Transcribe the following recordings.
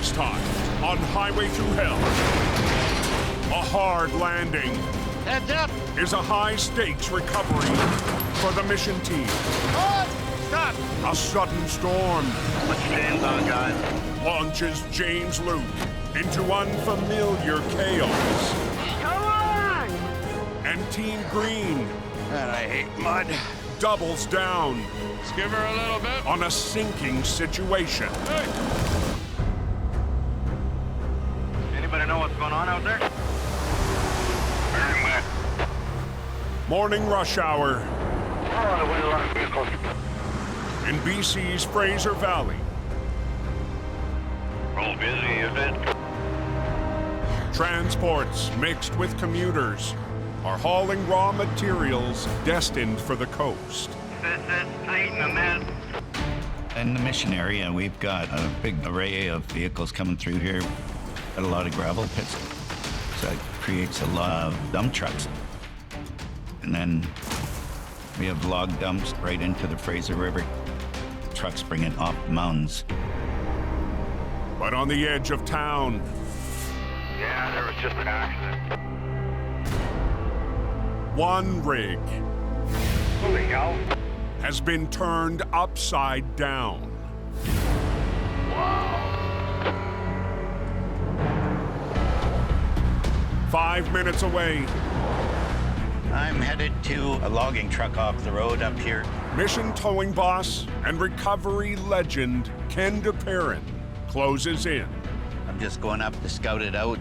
This time, on Highway Through Hell, a hard landing Heads up! is a high-stakes recovery for the mission team. Stop! A sudden storm Put your hands on, guys. launches James Luke into unfamiliar chaos. Come on! And Team Green And I hate mud. doubles down Let's give her a little bit. on a sinking situation. Hey! Anybody know what's going on out there? Very wet. Morning rush hour Oh, the wind alarm vehicles. in BC's Fraser Valley. Real busy, is it? Transports mixed with commuters are hauling raw materials destined for the coast. This is tight in the mess. In the mission area, we've got a big array of vehicles coming through here. Got a lot of gravel pits, so that creates a lot of dump trucks. And then we have log dumps right into the Fraser River. Trucks bring it off the mountains. But on the edge of town, Yeah, there was just an accident. one rig Holy hell. has been turned upside down. Wow. 5 minutes away, I'm headed to a logging truck off the road up here. mission towing boss and recovery legend Ken DePerrin closes in. I'm just going up to scout it out.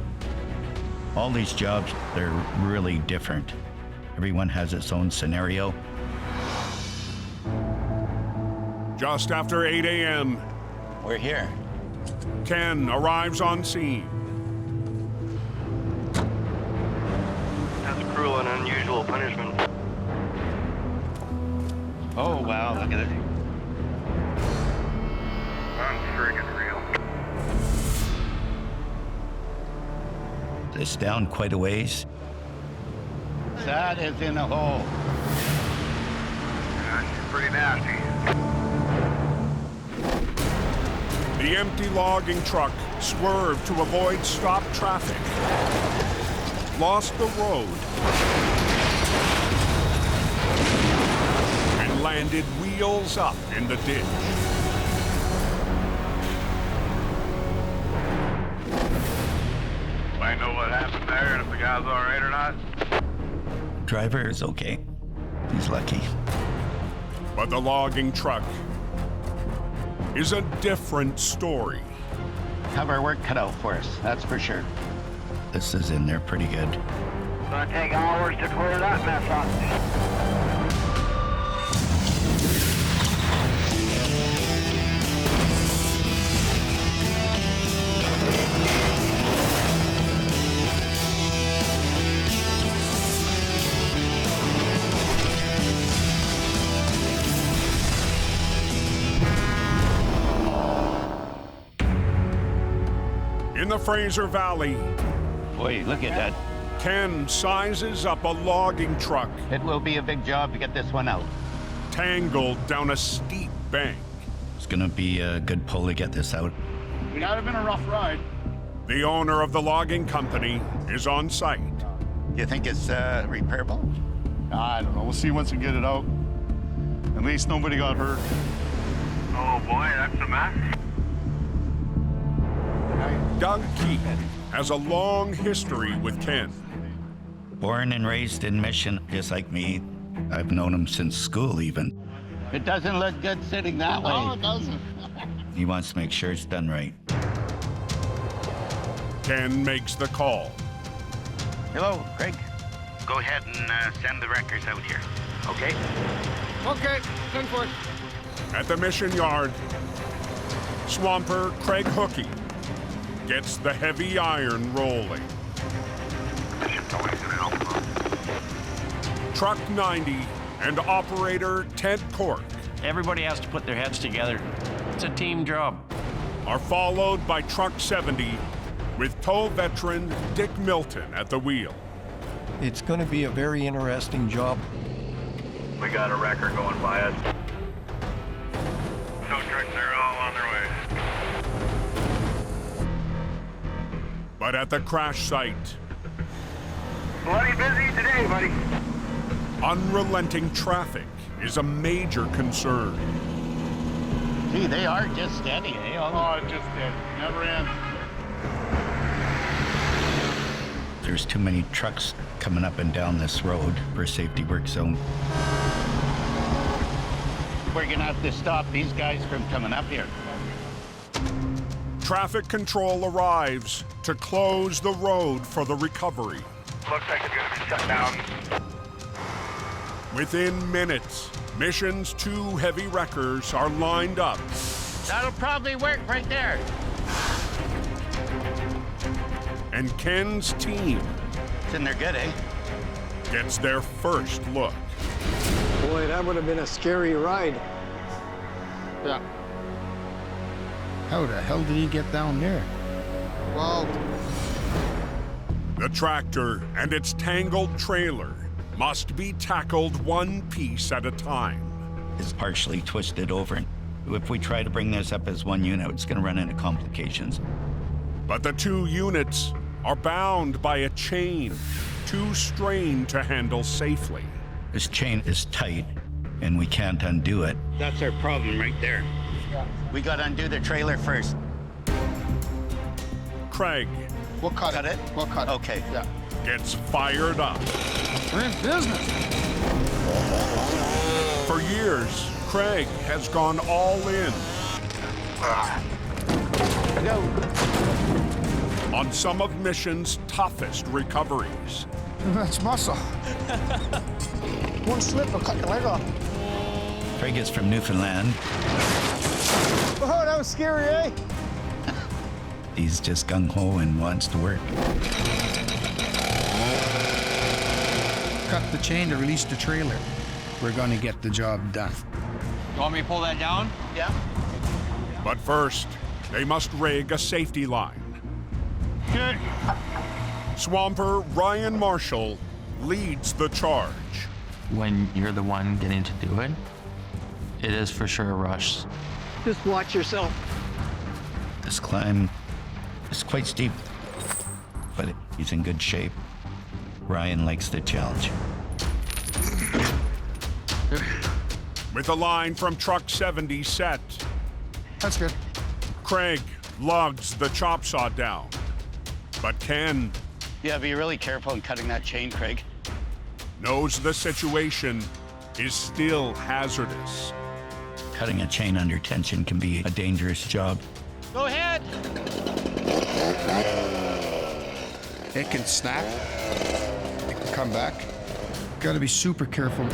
All these jobs, they're really different. Everyone has its own scenario. Just after 8 a.m., We're here. Ken arrives on scene. That's cruel and unusual punishment. Oh, wow, look at it. Unfriggin' real. It's down quite a ways. That is in a hole. That's pretty nasty. The empty logging truck swerved to avoid stop traffic, lost the road, and landed wheels up in the ditch. I know what happened there and if the guy's all right or not. Driver is okay. He's lucky. But the logging truck is a different story. Have our work cut out for us, that's for sure. This is in there pretty good. It's gonna take hours to clear that mess up. In the Fraser Valley, Boy, look at that. Ken sizes up a logging truck It will be a big job to get this one out. tangled down a steep bank. It's gonna be a good pull to get this out. It might have been a rough ride. The owner of the logging company is on site. You think it's repairable? I don't know. We'll see once we get it out. At least nobody got hurt. Oh boy, that's a mess. Doug Keith has a long history with Ken. Born and raised in Mission, just like me. I've known him since school even. It doesn't look good sitting that way. No, it doesn't. He wants to make sure it's done right. Ken makes the call. Hello, Craig. Go ahead and send the wreckers out here, okay? Okay, 10 foot. At the mission yard, swamper Craig Hookey gets the heavy iron rolling. Truck 90 and operator Ted Cork Everybody has to put their heads together. It's a team job. are followed by Truck 70 with tow veteran Dick Milton at the wheel. It's going to be a very interesting job. We got a wrecker going by us. Tow trucks are all on their way. But at the crash site, Bloody busy today, buddy. unrelenting traffic is a major concern. Gee, they are just steady, eh? Oh, it just did. Never ends. There's too many trucks coming up and down this road for a safety work zone. We're gonna have to stop these guys from coming up here. Traffic control arrives to close the road for the recovery. Looks like it's gonna be shut down. Within minutes, Mission's 2 heavy wreckers are lined up. That'll probably work right there. And Ken's team It's in there good, eh? gets their first look. Boy, that would have been a scary ride. Yeah. How the hell did he get down there? Well, The tractor and its tangled trailer must be tackled one piece at a time. It's partially twisted over. If we try to bring this up as one unit, it's gonna run into complications. But the 2 units are bound by a chain, too strained to handle safely. This chain is tight, and we can't undo it. That's our problem right there. We gotta undo the trailer first. Craig we'll cut Cut it? We'll cut it. Okay. Yeah. gets fired up. We're in business. For years, Craig has gone all in on some of Mission's toughest recoveries. That's muscle. One slip will cut your leg off. Craig is from Newfoundland. Oh, that was scary, eh? He's just gung-ho and wants to work. Cut the chain to release the trailer. We're gonna get the job done. You want me to pull that down? Yeah. But first, they must rig a safety line. Good. Swamper Ryan Marshall leads the charge. When you're the one getting to do it, it is for sure a rush. Just watch yourself. This climb is quite steep, but he's in good shape. Ryan likes the challenge. With a line from truck 70 set, That's good. Craig lugs the chop saw down. But Ken Yeah, be really careful in cutting that chain, Craig. knows the situation is still hazardous. Cutting a chain under tension can be a dangerous job. Go ahead. It can snap. It can come back. Got to be super careful.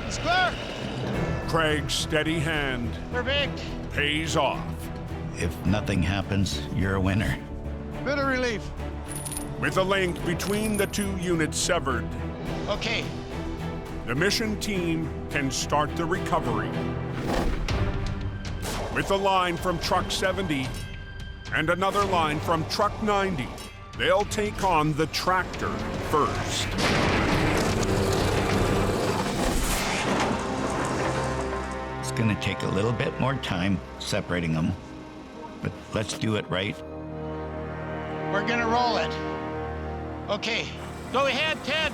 It's clear. Craig's steady hand Perfect. pays off. If nothing happens, you're a winner. Bit of relief. With the link between the 2 units severed, Okay. the Mission team can start the recovery. With a line from truck 70 and another line from truck 90, they'll take on the tractor first. It's gonna take a little bit more time separating them, but let's do it right. We're gonna roll it. Okay. Go ahead, Ted.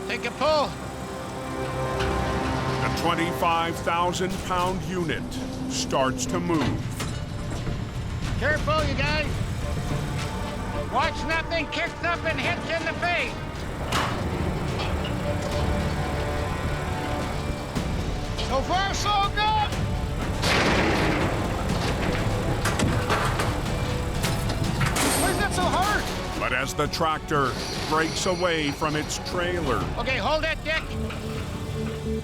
Take a pull. The 25,000-pound unit starts to move. Careful, you guys. Watch nothing kicks up and hits you in the face. So far, so good. Why is that so hard? But as the tractor breaks away from its trailer, Okay, hold that, Dick.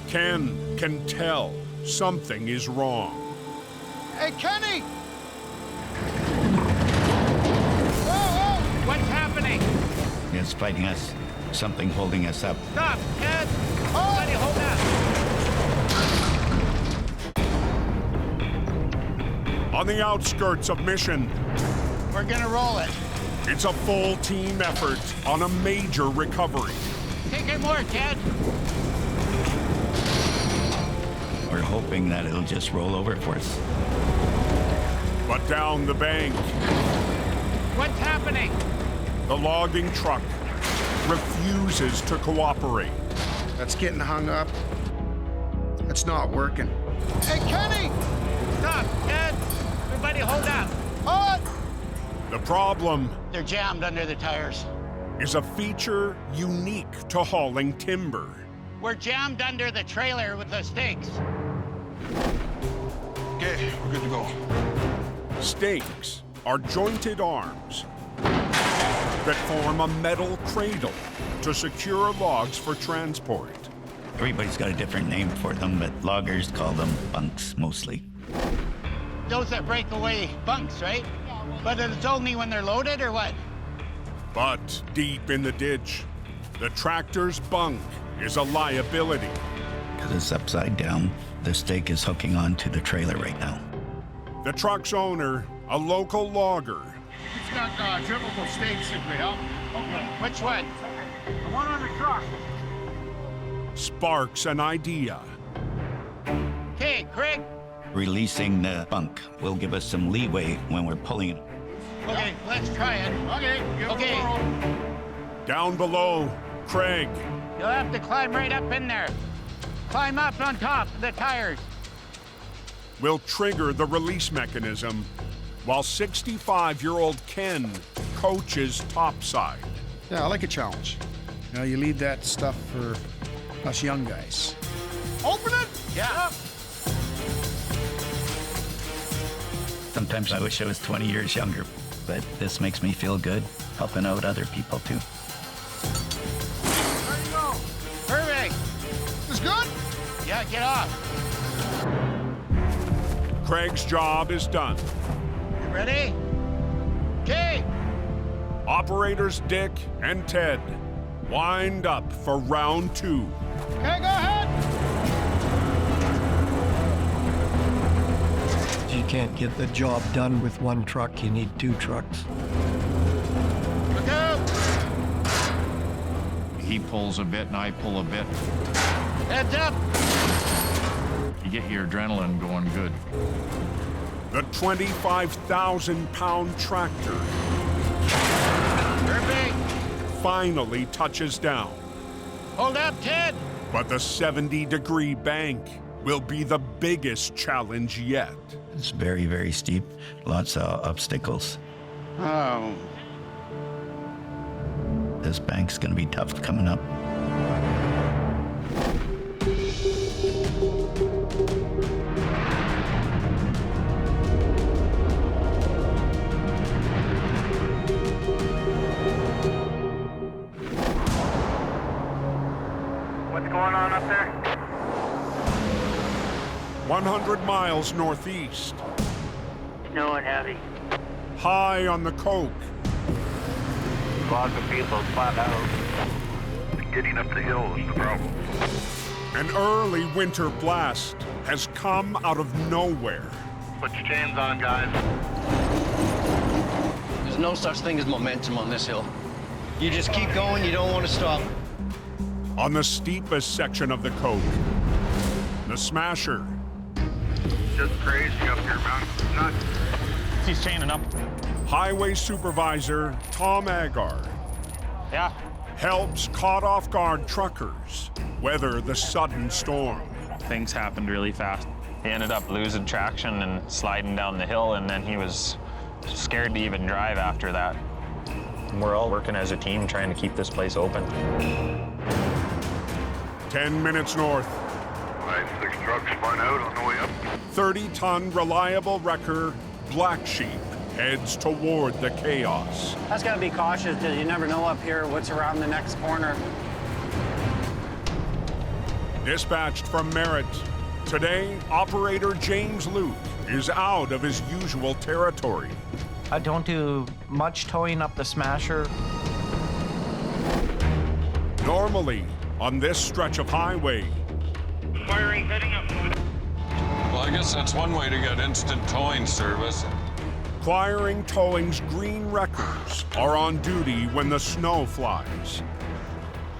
Ken can tell something is wrong. Hey, Kenny! What's happening? It's fighting us. Something holding us up. Stop, Ted. Somebody hold that. On the outskirts of Mission, We're gonna roll it. It's a full team effort on a major recovery. Take it more, Ted. We're hoping that it'll just roll over for us. But down the bank, What's happening? the logging truck refuses to cooperate. That's getting hung up. That's not working. Hey, Kenny! Stop, Ted. Everybody hold up. Hold! The problem They're jammed under the tires. is a feature unique to hauling timber. We're jammed under the trailer with the stakes. Okay, we're good to go. Stakes are jointed arms that form a metal cradle to secure logs for transport. Everybody's got a different name for them, but loggers call them bunks mostly. Those that break away bunks, right? But it's only when they're loaded or what? But deep in the ditch, the tractor's bunk is a liability. Because it's upside down, the stake is hooking onto the trailer right now. The truck's owner, a local logger, It's got triple stakes if we help. Which one? The one on the truck. sparks an idea. Okay, Craig. Releasing the bunk will give us some leeway when we're pulling it. Okay, let's try it. Okay. Down below, Craig, You'll have to climb right up in there. Climb up on top of the tires. will trigger the release mechanism while 65-year-old Ken coaches topside. Yeah, I like a challenge. You know, you leave that stuff for us young guys. Open it! Yeah. Sometimes I wish I was 20 years younger, but this makes me feel good, helping out other people too. There you go. Perfect. This good? Yeah, get off. Craig's job is done. You ready? Okay. Operators Dick and Ted wind up for round 2. Okay, go ahead. You can't get the job done with one truck. You need 2 trucks. Look out. He pulls a bit and I pull a bit. Heads up. You get your adrenaline going good. The 25,000-pound tractor Perfect. finally touches down. Hold up, Ted. But the 70-degree bank will be the biggest challenge yet. It's very, very steep, lots of obstacles. Oh. This bank's gonna be tough coming up. What's going on up there? 100 miles northeast, Snow and heavy. high on the coke, Lots of people flat out. Getting up the hill is the problem. an early winter blast has come out of nowhere. Put your chains on, guys. There's no such thing as momentum on this hill. You just keep going, you don't want to stop. On the steepest section of the coke, the smasher Just crazy up here, man. Nuts. He's chaining up. highway supervisor Tom Agar Yeah. helps caught-off-guard truckers weather the sudden storm. Things happened really fast. He ended up losing traction and sliding down the hill, and then he was scared to even drive after that. We're all working as a team trying to keep this place open. 10 minutes north, 6 trucks spun out on the way up. 30-ton reliable wrecker Black Sheep heads toward the chaos. That's got to be cautious because you never know up here what's around the next corner. Dispatched from Merritt, today operator James Luke is out of his usual territory. I don't do much towing up the smasher. Normally, on this stretch of highway, Firing, heading up. Well, I guess that's one way to get instant towing service. Clyring Towing's green wreckers are on duty when the snow flies.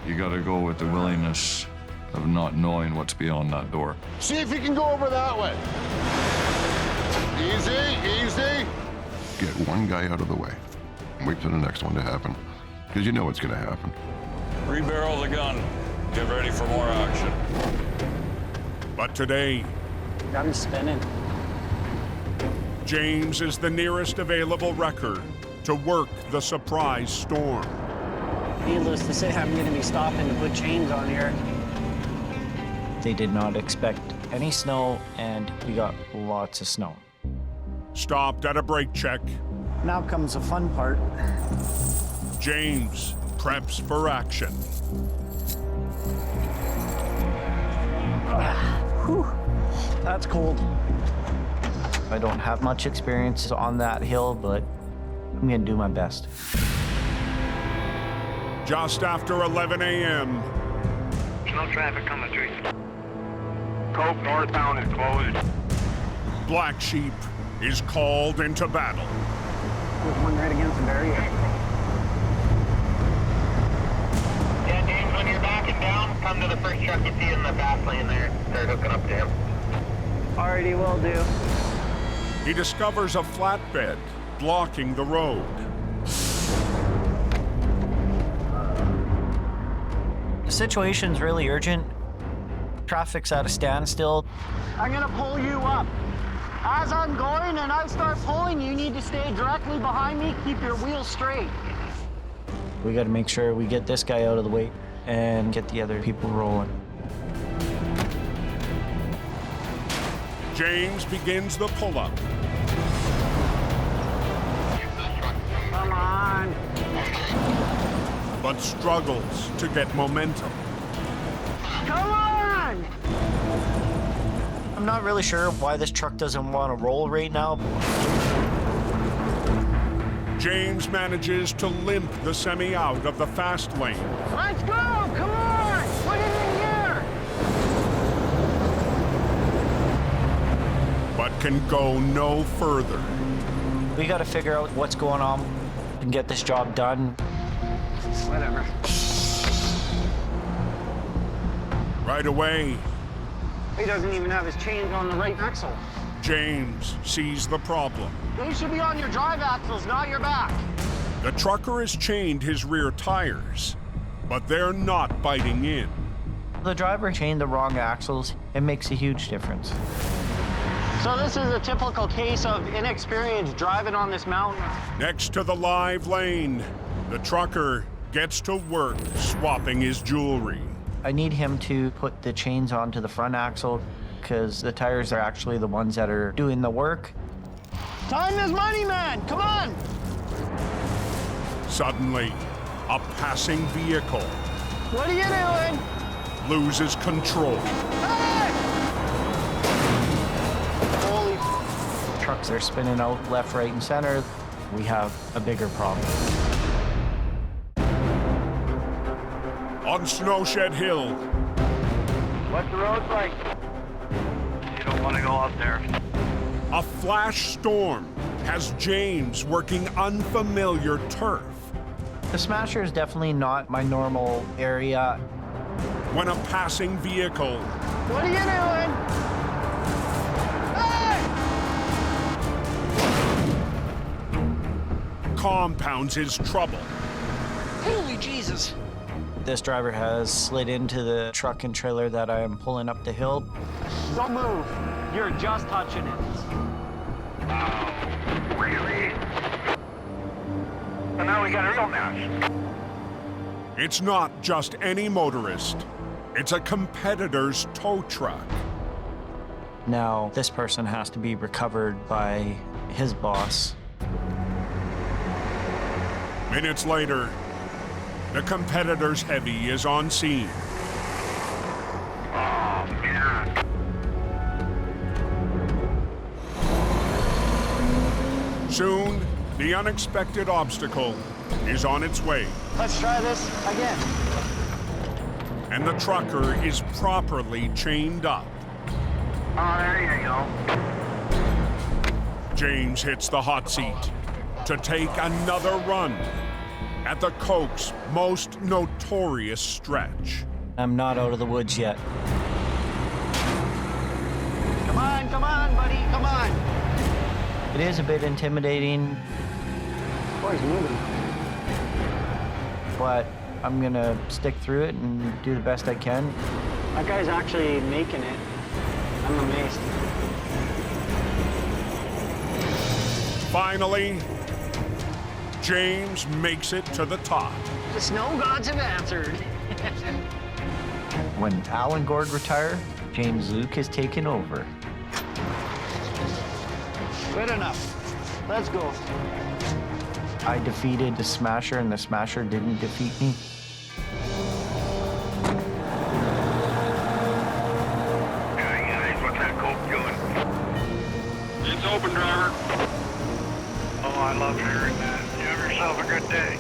You gotta go with the willingness of not knowing what's beyond that door. See if you can go over that way. Easy, easy. Get one guy out of the way and wait for the next one to happen, because you know what's going to happen. Rebarrel the gun. Get ready for more action. But today, Gun's spinning. James is the nearest available wrecker to work the surprise storm. Needless to say, I'm going to be stopping to put chains on here. They did not expect any snow, and we got lots of snow. Stopped at a brake check, Now comes the fun part. James preps for action. Whew, that's cold. I don't have much experience on that hill, but I'm gonna do my best. Just after 11 a.m. There's no traffic coming through. Cope northbound is closed. Black Sheep is called into battle. There's one right against the barrier. Yeah, James, when you're backing down, come to the first truck you see in the fast lane there. Start hooking up to him. Already will do. He discovers a flatbed blocking the road. The situation's really urgent. Traffic's at a standstill. I'm gonna pull you up. As I'm going and I start pulling, you need to stay directly behind me, keep your wheels straight. We gotta make sure we get this guy out of the way and get the other people rolling. James begins the pull-up. Come on. But struggles to get momentum. Come on! I'm not really sure why this truck doesn't want to roll right now. James manages to limp the semi out of the fast lane. Let's go! Come on! Put it in here! But can go no further. We got to figure out what's going on and get this job done. Whatever. Right away, He doesn't even have his chains on the right axle. James sees the problem. They should be on your drive axles, not your back. The trucker has chained his rear tires, but they're not biting in. The driver chained the wrong axles. It makes a huge difference. So this is a typical case of inexperience driving on this mountain. Next to the live lane, the trucker gets to work swapping his jewelry. I need him to put the chains onto the front axle because the tires are actually the ones that are doing the work. Time is money, man! Come on! Suddenly, a passing vehicle What are you doing? loses control. Hey! Holy trucks are spinning out left, right, and center. We have a bigger problem. On Snowshed Hill, What's the road like? You don't want to go up there. a flash storm has James working unfamiliar turf. The Smasher is definitely not my normal area. When a passing vehicle What are you doing? Hey! compounds his trouble. Holy Jesus! This driver has slid into the truck and trailer that I am pulling up the hill. Don't move. You're just touching it. Really? So now we got a real mess. It's not just any motorist. It's a competitor's tow truck. Now, this person has to be recovered by his boss. Minutes later, the competitor's heavy is on scene. Oh, man. Soon, the unexpected obstacle is on its way, Let's try this again. and the trucker is properly chained up. Oh, there you go. James hits the hot seat to take another run at the Coke's most notorious stretch. I'm not out of the woods yet. Come on, buddy, come on. It is a bit intimidating. Boy's moving. But I'm gonna stick through it and do the best I can. That guy's actually making it. I'm amazed. Finally, James makes it to the top. The snow gods have answered. When Alan Gord retired, James Luke has taken over. Good enough. Let's go. I defeated the Smasher, and the Smasher didn't defeat me. Hey guys, what's that Coke doing? It's open, driver. Oh, I love hearing that. You have yourself a good day.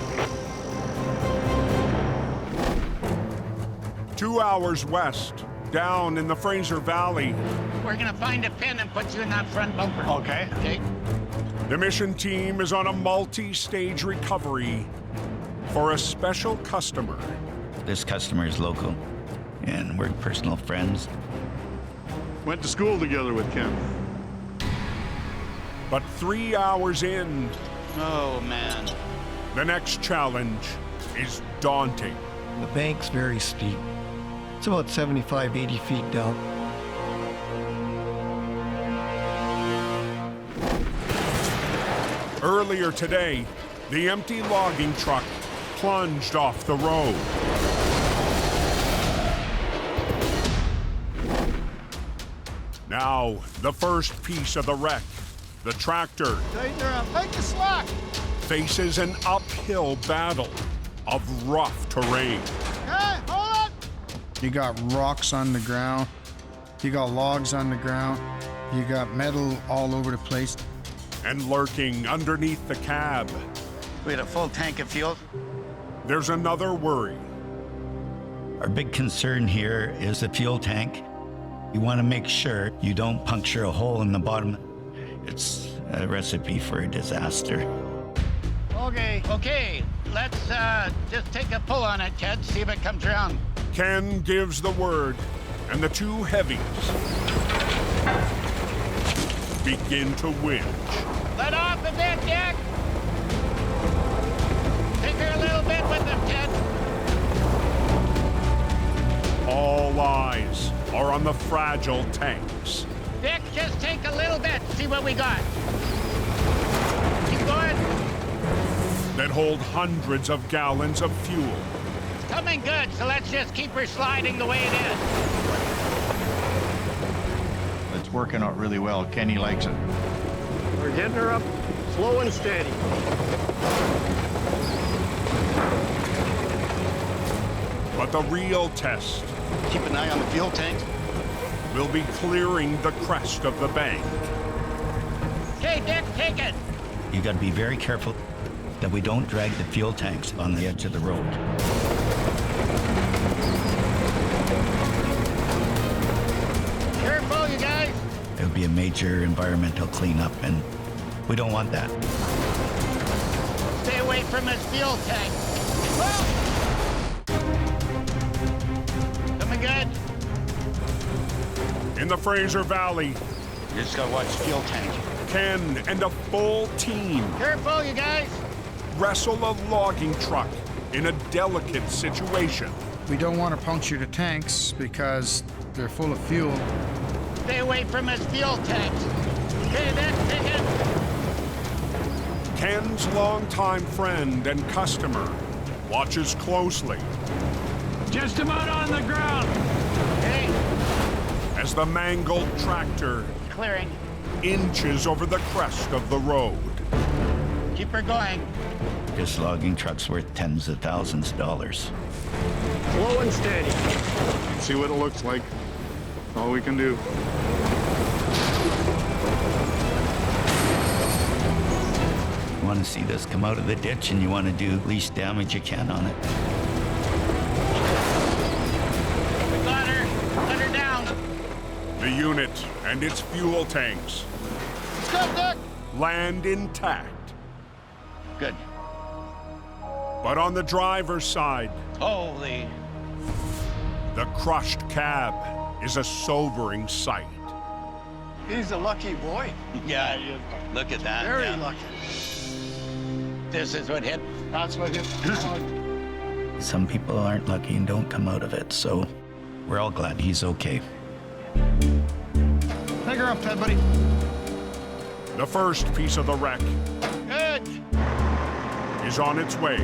2 hours west, down in the Fraser Valley, We're gonna find a pin and put you in that front bumper. Okay. Okay? the mission team is on a multi-stage recovery for a special customer. This customer is local, and we're personal friends. Went to school together with Ken. But 3 hours in, Oh, man. the next challenge is daunting. The bank's very steep. It's about 75, 80 feet down. Earlier today, the empty logging truck plunged off the road. Now, the first piece of the wreck, the tractor, Tighten her up. Take the slack. faces an uphill battle of rough terrain. Hey, hold it. You got rocks on the ground. You got logs on the ground. You got metal all over the place. And lurking underneath the cab, We had a full tank of fuel. there's another worry. Our big concern here is the fuel tank. You want to make sure you don't puncture a hole in the bottom. It's a recipe for a disaster. Okay. Let's just take a pull on it, Ted. See if it comes around. Ken gives the word, and the two heavies begin to winch. Let off a bit, Dick. Take her a little bit with them, Ted. All eyes are on the fragile tanks Dick, just take a little bit. See what we got. Keep going. that hold hundreds of gallons of fuel. Coming good, so let's just keep her sliding the way it is. It's working out really well. Kenny likes it. We're getting her up slow and steady. But the real test Keep an eye on the fuel tank. will be clearing the crest of the bank. Okay, Dick, take it. You got to be very careful that we don't drag the fuel tanks on the edge of the road. Careful, you guys. It would be a major environmental cleanup, and we don't want that. Stay away from this fuel tank. Whoa! Coming good. In the Fraser Valley, You just gotta watch the fuel tank. Ken and a full team Careful, you guys. wrestle a logging truck in a delicate situation. We don't want to puncture the tanks because they're full of fuel. Stay away from this fuel tank. Okay, Dick, take it. Ken's longtime friend and customer watches closely Just about on the ground. Okay, as the mangled tractor clearing. inches over the crest of the road. Keep her going. This logging truck's worth tens of thousands of dollars. Slow and steady. See what it looks like. All we can do. You want to see this come out of the ditch, and you want to do least damage you can on it. We got her. Let her down. The unit and its fuel tanks Let's go, Dick. land intact. Good. But on the driver's side, Holy. the crushed cab is a sobering sight. He's a lucky boy. Yeah, look at that. Very yeah. lucky. This is what hit. That's what hit. Some people aren't lucky and don't come out of it, so we're all glad he's okay. Take her up, Ted, buddy. The first piece of the wreck Good. is on its way,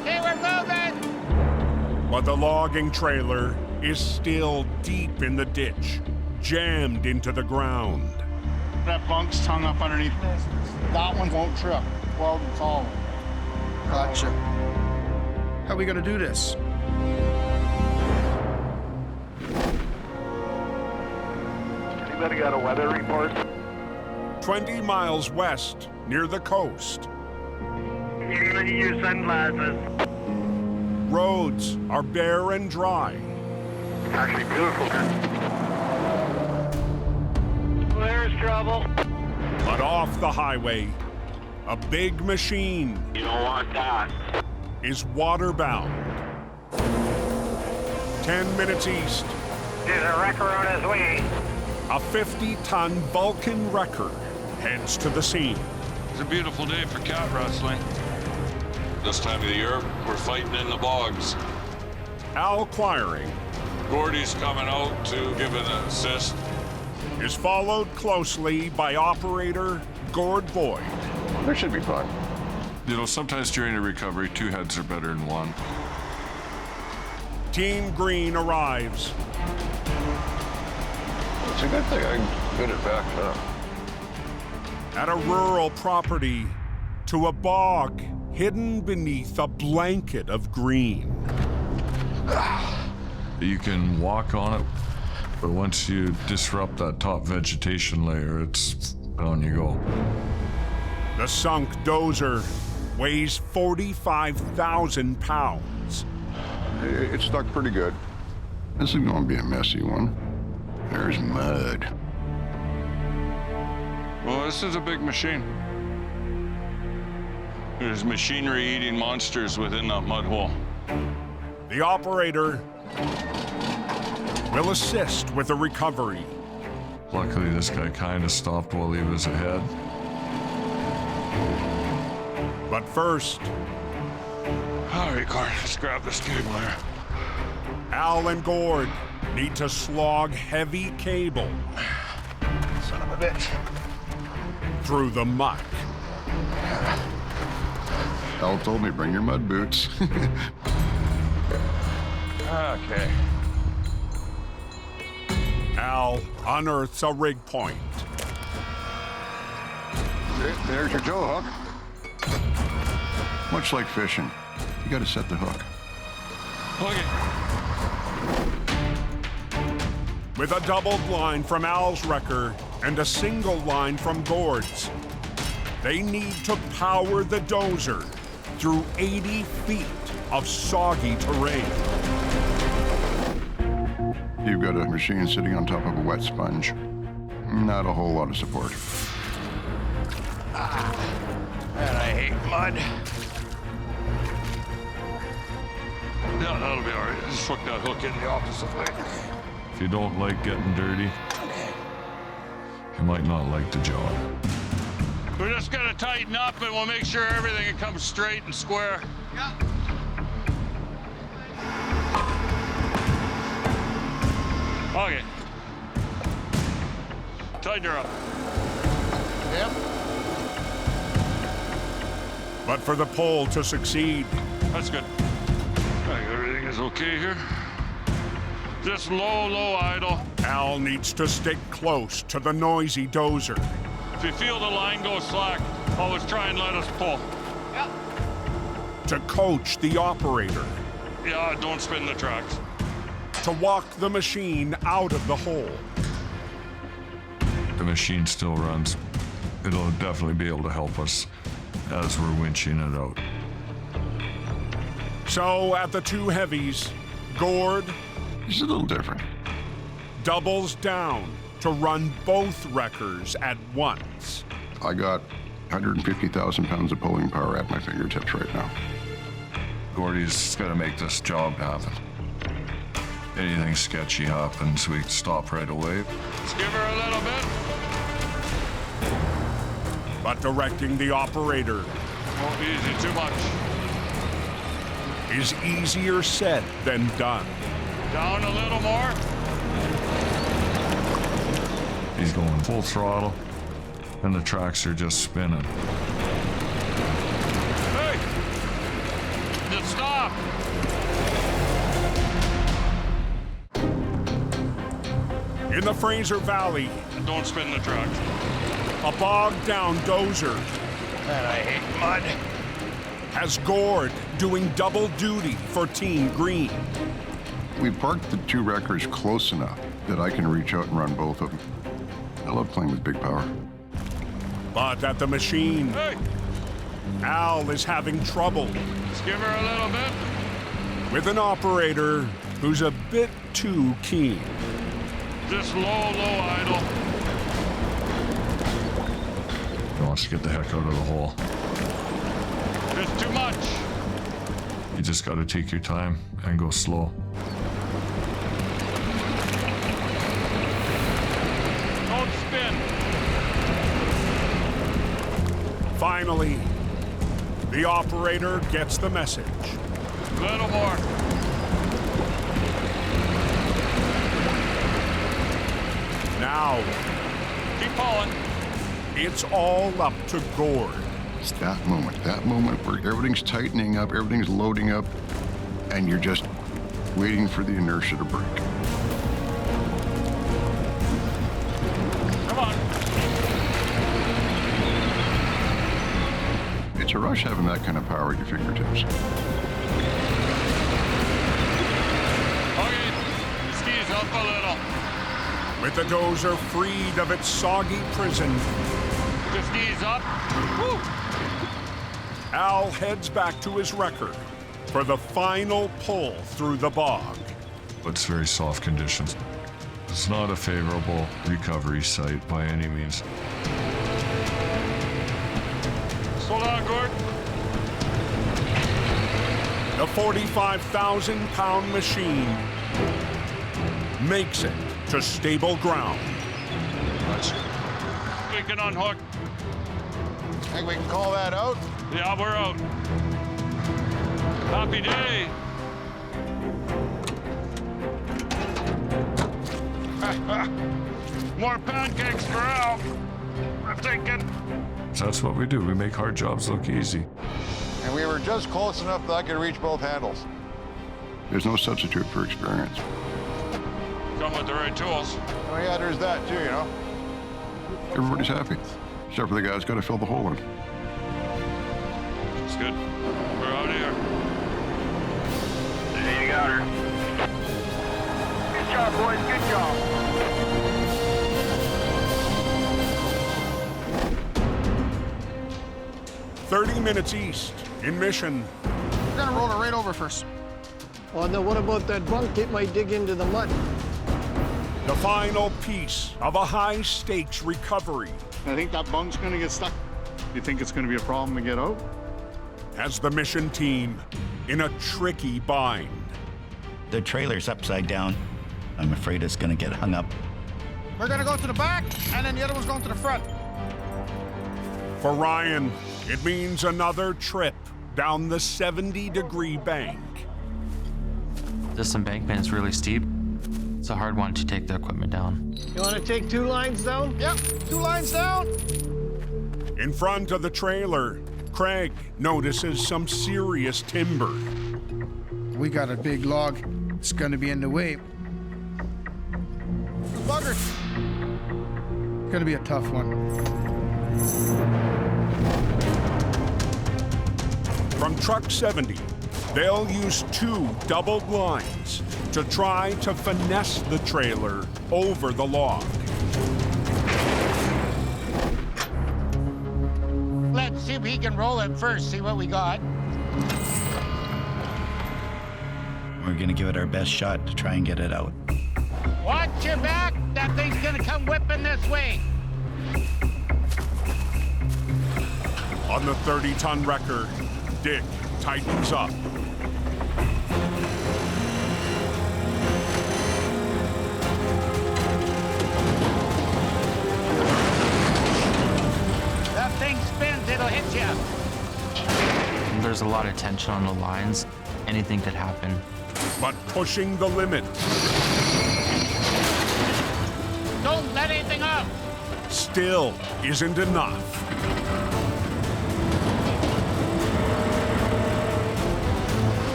Okay, we're moving. but the logging trailer is still deep in the ditch, jammed into the ground. That bunk's hung up underneath. That one won't trip. Well, it's all. Gotcha. How are we gonna do this? Anybody got a weather report? 20 miles west, near the coast. You're gonna need your sunglasses. Roads are bare and dry. Actually beautiful. There's trouble. But off the highway, a big machine You don't want that. is waterbound. 10 minutes east, There's a wrecker on his way. a 50-ton Vulcan wrecker heads to the scene. It's a beautiful day for cat wrestling. This time of the year, we're fighting in the bogs. Al Quiring Gordy's coming out to give an assist. is followed closely by operator Gord Boyd. This should be fun. You know, sometimes during a recovery, two heads are better than one. Team Green arrives. It's a good thing I'm good at backing up. At a rural property to a bog hidden beneath a blanket of green. You can walk on it, but once you disrupt that top vegetation layer, it's down you go. The sunk dozer weighs 45,000 pounds. It stuck pretty good. This is going to be a messy one. There's mud. Well, this is a big machine. There's machinery-eating monsters within that mud hole. The operator will assist with the recovery. Luckily, this guy kind of stopped while he was ahead. But first, All right, Carl, let's grab this cable here. Al and Gord need to slog heavy cable Son of a bitch. through the muck. Al told me bring your mud boots. Okay. Al unearths a rig point. There's your tow hook. Much like fishing, you got to set the hook. Okay. With a doubled line from Al's wrecker and a single line from Gord's, they need to power the dozer through 80 feet of soggy terrain. You've got a machine sitting on top of a wet sponge. Not a whole lot of support. And I hate mud. Yeah, that'll be all right. Just hook that hook in the opposite way. If you don't like getting dirty, you might not like the job. We're just gonna tighten up and we'll make sure everything comes straight and square. Yeah. Okay. Tighten her up. Yep. But for the pole to succeed, That's good. I think everything is okay here. Just low idle. Al needs to stick close to the noisy dozer. If you feel the line go slack, always try and let us pull. Yep. To coach the operator, Yeah, don't spin the tracks. to walk the machine out of the hole. The machine still runs. It'll definitely be able to help us as we're winching it out. So at the two heavies, Gord It's a little different. doubles down to run both wreckers at once. I got 150,000 pounds of pulling power at my fingertips right now. Gordy's got to make this job happen. Anything sketchy happens, we stop right away. Let's give her a little bit. But directing the operator Won't be easy, too much. is easier said than done. Down a little more. He's going full throttle, and the tracks are just spinning. Hey! Just stop! In the Fraser Valley, And don't spin the truck. a bogged down dozer Man, I hate mud. has Gord doing double duty for Team Green. We parked the two wreckers close enough that I can reach out and run both of them. I love playing with big power. But at the machine, Hey! Al is having trouble Let's give her a little bit. with an operator who's a bit too keen. Just low idle. He wants to get the heck out of the hole. It's too much. You just got to take your time and go slow. Don't spin. Finally, the operator gets the message. Little more. Now, Keep pulling. it's all up to Gord. It's that moment where everything's tightening up, everything's loading up, and you're just waiting for the inertia to break. Come on. It's a rush having that kind of power at your fingertips. Okay. Skis up a little. With the dozer freed of its soggy prison, Just skis up. Woo! Al heads back to his wrecker for the final pull through the bog. It's very soft conditions. It's not a favorable recovery site by any means. Slow down, Gord. The 45,000-pound machine makes it to stable ground. We can unhook. Think we can call that out? Yeah, we're out. Happy day. More pancakes for Al. I'm thinking. That's what we do. We make hard jobs look easy. And we were just close enough that I could reach both handles. There's no substitute for experience. Come with the right tools. Oh yeah, there's that too, you know. Everybody's happy, except for the guy who's got to fill the hole in. It's good. We're out here. There you got her. Good job, boys. Good job. 30 minutes east in Mission. We're gonna roll it right over first. Well, now what about that bunk? It might dig into the mud. The final piece of a high-stakes recovery. I think that bunk's gonna get stuck. You think it's gonna be a problem to get out? Has the Mission team in a tricky bind. The trailer's upside down. I'm afraid it's going to get hung up. We're gonna go to the back, and then the other one's going to the front. For Ryan, it means another trip down the 70-degree bank. This embankment is really steep. It's a hard one to take the equipment down. You want to take 2 lines down? Yep, 2 lines down. In front of the trailer, Craig notices some serious timber. We got a big log. It's gonna be in the way. Bugger. It's gonna be a tough one. From truck 70, they'll use 2 doubled lines to try to finesse the trailer over the log. Let's see if he can roll it first, see what we got. We're going to give it our best shot to try and get it out. Watch your back. That thing's gonna come whipping this way. On the 30-ton wrecker, Dick tightens up. That thing spins, it'll hit you. There's a lot of tension on the lines. Anything could happen. But pushing the limit. Don't let anything up. Still isn't enough.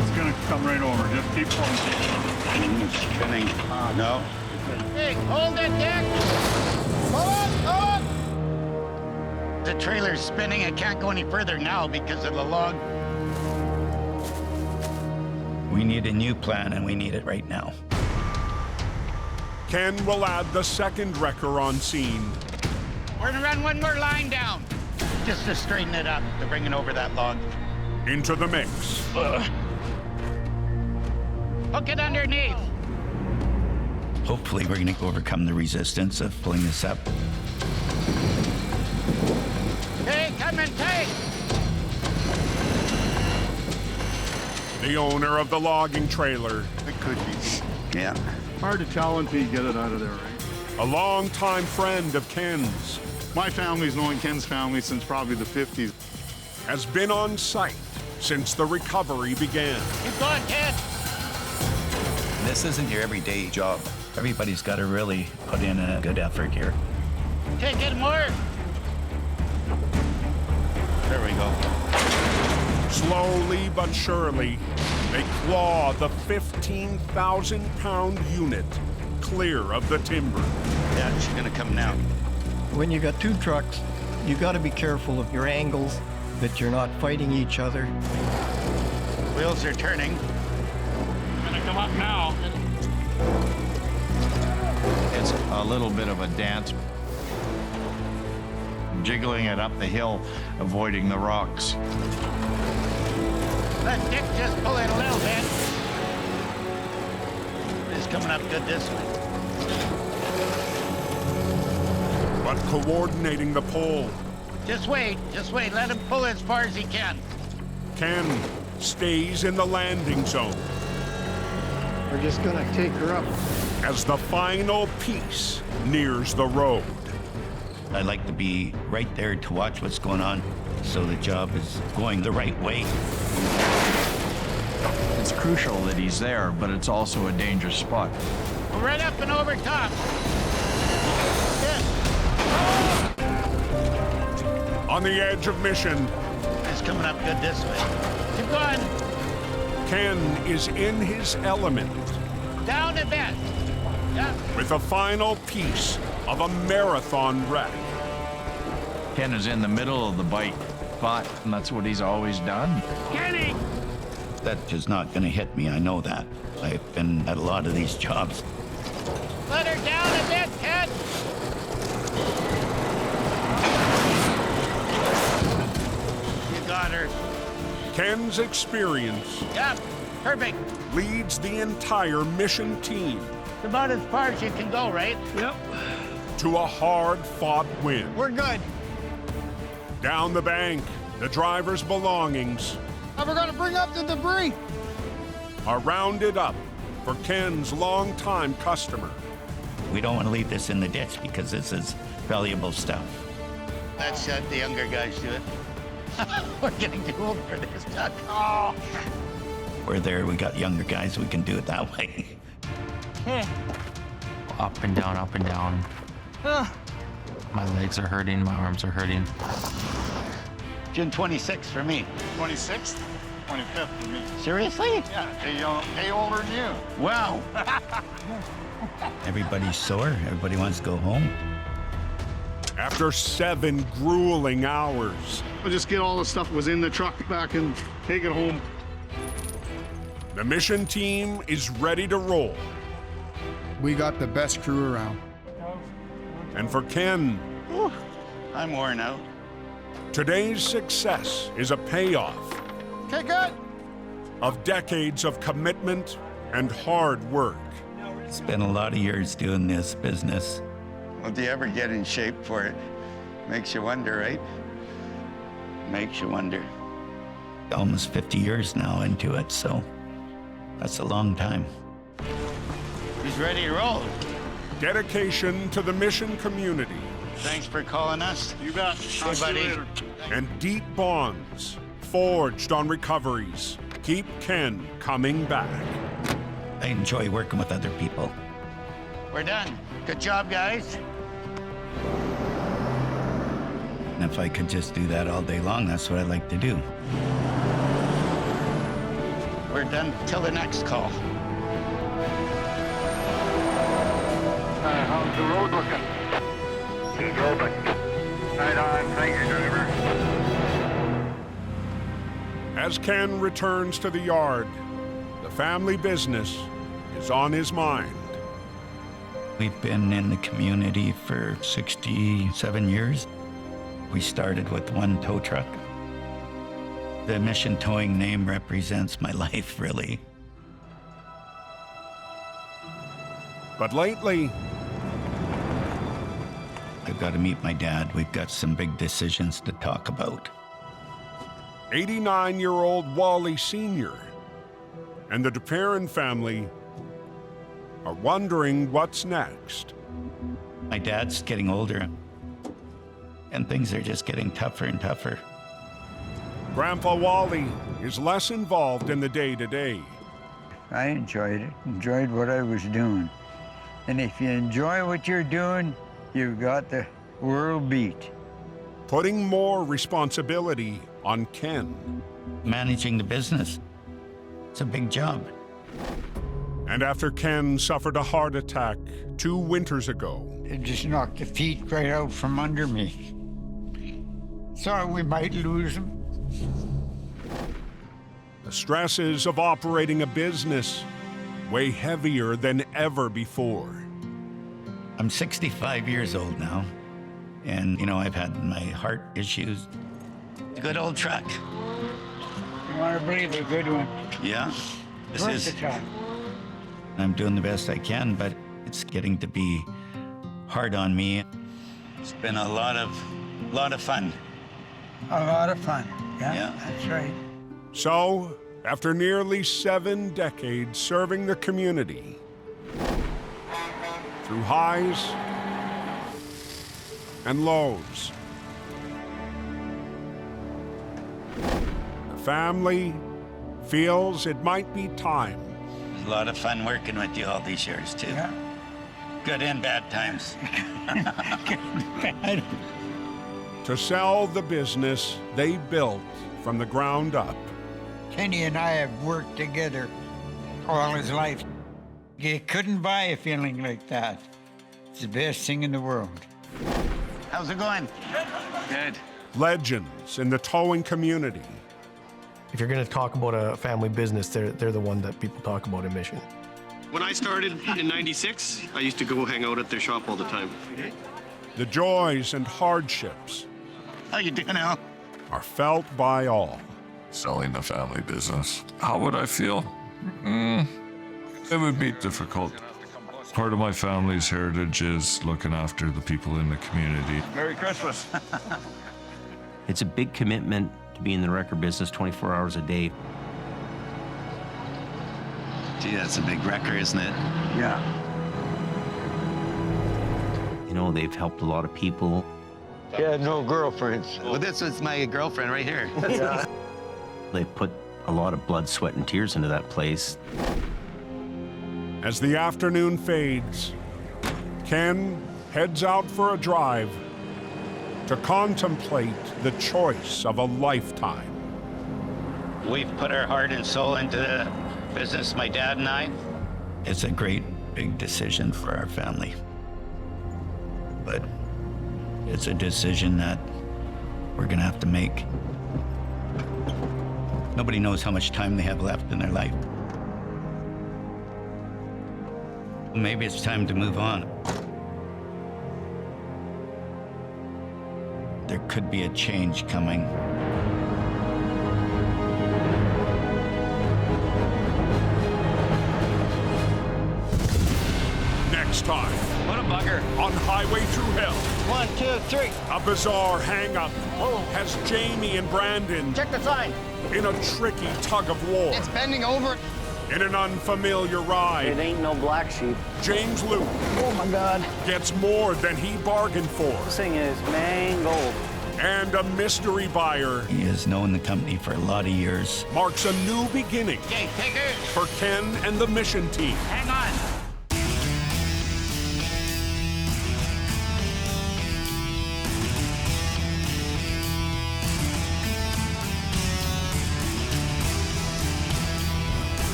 It's gonna come right over. Just keep pulling. Spinning. No. Hey, hold it, Dick. Pull it. The trailer's spinning. It can't go any further now because of the log. We need a new plan, and we need it right now. Ken will add the second wrecker on scene. We're gonna run one more line down. Just to straighten it up, to bring it over that log. Into the mix. Hook it underneath. Hopefully, we're going to overcome the resistance of pulling this up. Hey, coming tight. The owner of the logging trailer. It could be. Yeah. Hard to tell until you get it out of there, right? A longtime friend of Ken's. My family's known Ken's family since probably the 50s. Has been on site since the recovery began. Keep going, Ken. This isn't your everyday job. Everybody's got to really put in a good effort here. Take it more. There we go. Slowly but surely, they claw the 15,000-pound unit clear of the timber. Yeah, she's gonna come now. When you got two trucks, you got to be careful of your angles, that you're not fighting each other. Wheels are turning. Gonna come up now. It's a little bit of a dance. Jiggling it up the hill, avoiding the rocks. Let Dick just pull it a little bit. It's coming up good this way. But coordinating the pull. Just wait. Let him pull as far as he can. Ken stays in the landing zone. We're just gonna take her up. As the final piece nears the road. I'd like to be right there to watch what's going on so the job is going the right way. It's crucial that he's there, but it's also a dangerous spot. We're right up and over top. On the edge of mission. It's coming up good this way. Keep going. Ken is in his element. Down a bit. Yeah. With a final piece of a marathon wreck. Ken is in the middle of the bike, but that's what he's always done. Kenny! That is not going to hit me, I know that. I've been at a lot of these jobs. Let her down a bit, Ken. You got her. Ken's experience. Yep, perfect. Leads the entire mission team. It's about as far as you can go, right? Yep. To a hard-fought win. We're good. Down the bank, the driver's belongings Now we're gonna bring up the debris. are rounded up for Ken's longtime customer. We don't want to leave this in the ditch because this is valuable stuff. Let's let the younger guys do it. We're getting too old for this, Doug. Oh. We're there, we got younger guys, we can do it that way. Up and down, up and down. My legs are hurting, my arms are hurting. June 26th for me. 26th? 25th for me. Seriously? Yeah, hey, older than you. Wow. Everybody's sore, everybody wants to go home. After 7 grueling hours, We'll just get all the stuff that was in the truck back and take it home. the mission team is ready to roll. We got the best crew around. And for Ken, Whew. I'm worn out. today's success is a payoff Okay, good. of decades of commitment and hard work. Spent a lot of years doing this business. Well, do you ever get in shape for it? Makes you wonder, right? Makes you wonder. Almost 50 years now into it, so that's a long time. He's ready to roll. Dedication to the mission community. Thanks for calling us. You bet. Hey, buddy. And deep bonds forged on recoveries keep Ken coming back. I enjoy working with other people. We're done. Good job, guys. And if I could just do that all day long, that's what I like to do. We're done till the next call. How's the road looking? He's open. Right on, thank you, driver. As Ken returns to the yard, the family business is on his mind. We've been in the community for 67 years. We started with one tow truck. The Mission Towing name represents my life, really. But lately, I've got to meet my dad. We've got some big decisions to talk about. 89-year-old Wally Sr. and the DePerrin family are wondering what's next. My dad's getting older, and things are just getting tougher and tougher. Grandpa Wally is less involved in the day-to-day. I enjoyed it, enjoyed what I was doing. And if you enjoy what you're doing, you've got the world beat. Putting more responsibility on Ken. Managing the business, it's a big job. And after Ken suffered a heart attack 2 winters ago, It just knocked the feet right out from under me. Thought we might lose them. the stresses of operating a business weigh heavier than ever before. I'm 65 years old now, and, you know, I've had my heart issues. A good old truck. You want to believe a good one? Yeah. This Worth is. the time. I'm doing the best I can, but it's getting to be hard on me. It's been a lot of fun. A lot of fun. Yeah, Yeah. that's right. So, after nearly 7 decades serving the community, through highs and lows, the family feels it might be time. It's a lot of fun working with you all these years, too. Yeah. Good and bad times. To sell the business they built from the ground up. Kenny and I have worked together all his life. You couldn't buy a feeling like that. It's the best thing in the world. How's it going? Good. Legends in the towing community. If you're going to talk about a family business, they're the one that people talk about in Mission. When I started in '96, I used to go hang out at their shop all the time. The joys and hardships. How you doing, Al? Are felt by all. Selling the family business. How would I feel? It would be difficult. Part of my family's heritage is looking after the people in the community. Merry Christmas. It's a big commitment to be in the wrecker business 24 hours a day. Gee, that's a big wrecker, isn't it? Yeah. You know, they've helped a lot of people. She had no girlfriends. Well, this was my girlfriend right here. Yeah. They've put a lot of blood, sweat, and tears into that place. As the afternoon fades, Ken heads out for a drive to contemplate the choice of a lifetime. We've put our heart and soul into the business, my dad and I. It's a great, big decision for our family. But it's a decision that we're gonna have to make. Nobody knows how much time they have left in their life. Maybe it's time to move on. There could be a change coming. Next time. a bugger. On highway through hell, 1, 2, 3. a bizarre hang-up has Jamie and Brandon Check the sign. in a tricky tug of war. It's bending over. In an unfamiliar ride, It ain't no black sheep. James Luke Oh my God. gets more than he bargained for. This thing is mangled. And a mystery buyer He has known the company for a lot of years. marks a new beginning Okay, take it. for Ken and the mission team. Hang on.